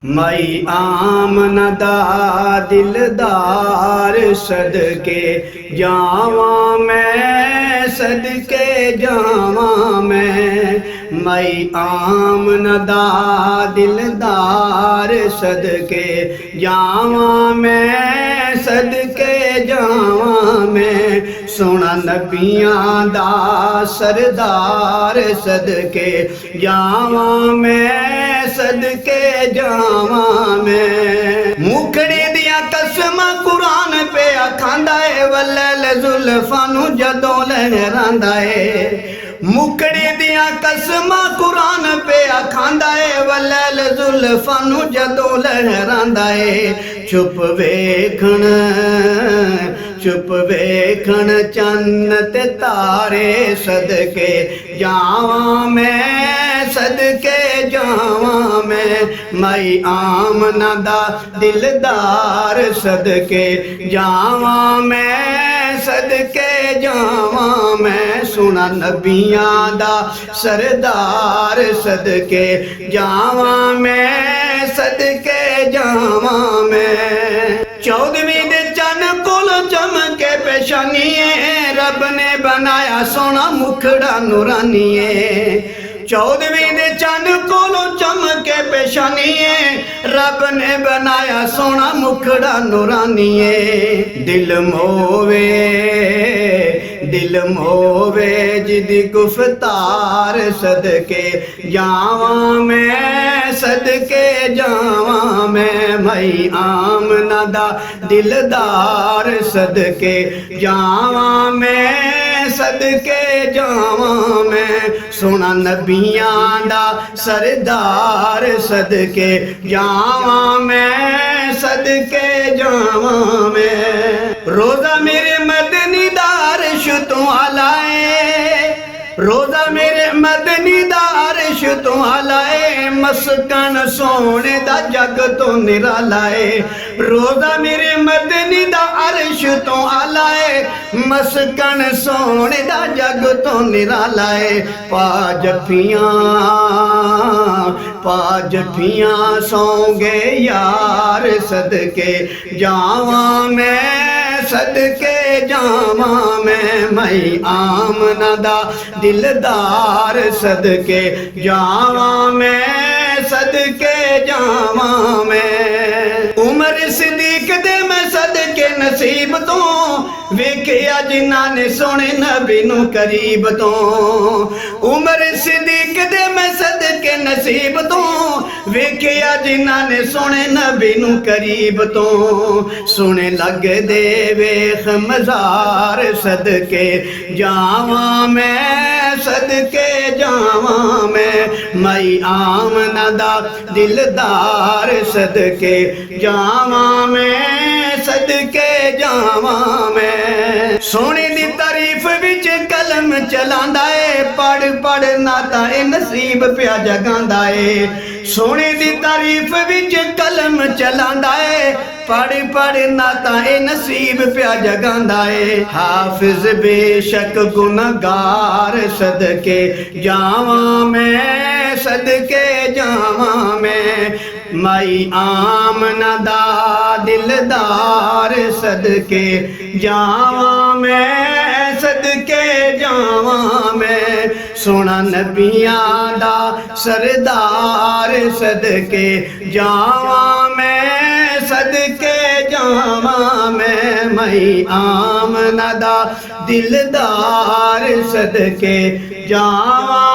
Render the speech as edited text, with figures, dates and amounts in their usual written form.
मई आमना दा दिलदार सदके जावा मैं, सदके जावा मैं। मई आमना दा दिलदार सदके जावा मैं, सदके जावा मैं। सोना नबियां दा सरदार सदके जावा मैं, सदके जावा मैं। मुखड़ी दिया कसमां कुरान पे आखांदा है, वल्लैल जुल्फां नू जदों लहरांदा है। मुखड़ी दिया कसमां कुरान पे आखांदा है, वल्लैल जुल्फां नू जदों लहरांदा है। चुप वेखण चुप वेखण चन्न ते तारे सदके जावा मैं, सदके जावा मैं। मई आमना दा दिलदार सदके जावा मैं, सदके जावा मैं। सुना नबियां दा सरदार सदके जावा मैं, सदके जावा मैं। 14वीं दे चन्न कोल चमके पेशानिए, रब ने बनाया सोना मुखड़ा नूरानिए। 14वीं दे चन्न कोल चमके पेशानिए, रब ने बनाया सोना मुखड़ा नूरानिए। दिल मोवे जिदी गुफ्तार सदके जावा मैं, सदके जावा मैं। मई आमना दा दिलदार सदके जावा मैं, सदके जावा मैं। सोना नबियां दा सरदार सदके जावा मैं, सदके जावा मैं। रोजा मेरे मदनी दा अर्श तो आलाए, रोजा मेरे मदनी दा अर्श तो आलाए। मस्कन सोने दा जग तो निराला है। रोजा मेरे मदनी दा अर्श तो आलाए, मस्कन सोने दा जग तो निराला है। पाजफियां सौंगे यार सदके जावा मैं, सदके जावा मैं। मई आमना दा दिलदार सदके जावा मैं, सदके जावा मैं। उमर सिद्दीक दे मैं सदके नसीब तो वेखिया जिन्हां ने सोने नबी नू करीब तो। उमर सिद्दीक दे मैं सदके नसीब तो वेखिया जिन्हां ने सोने नबी नू करीब तो। सोने लग दे वेख मज़ार सदके जावा मैं, सदके जावा मैं। मई आमना दा दिलदार सदके जावा मैं, सदके जावा मैं। सोने दी तारीफ विच कलम चलांदा है, पढ़ पढ़ नाता ए नसीब पिया जगांदा है। सोने दी तारीफ विच कलम चलांदा है, पढ़ पढ़ नाता ए नसीब पिया जगांदा है। हाफिज बेशक गुनहगार सदके जावा मैं, सदके जावा मैं। मई आमना दा दिलदार सदके जावा मैं, सदके जावा मैं। सोना नबियां दा सरदार सदके जावा मैं, सदके जावा मैं। मई आमना दा दिलदार सदके जावा